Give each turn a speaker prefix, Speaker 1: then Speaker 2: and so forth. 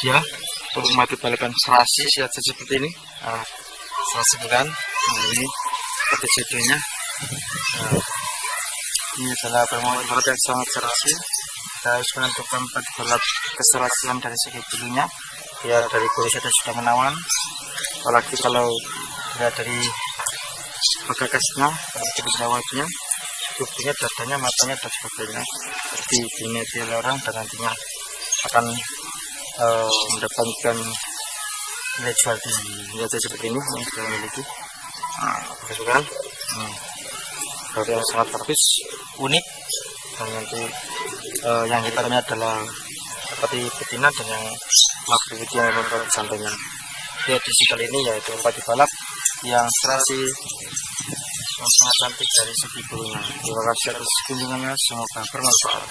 Speaker 1: dia untuk memaduhkan serasi saja seperti ini. Serasi bulan. Ini seperti judulnya. Ini adalah balap yang sangat serasi. Kita harus menentukan balap keserasian dari segi bulunya. Ya, dari bulu saja sudah menawan. Apalagi kalau ya dari bagakasnya, dari jawabnya, tubuhnya, dadanya, matanya dan sebagainya. Seperti dinilai oleh orang dan nantinya akan mendapatkan nilai jual tinggi. Lihat seperti ini yang kita miliki. Bagus kan? Baru yang sangat bagus, unik, dan nanti yang hitamnya adalah seperti betina dan yang laki yang memang sampingnya. Di edisi kali ini yaitu merpati balap yang serasi yang sangat cantik dari segi bulunya. Terima kasih atas kunjungannya, semoga bermanfaat.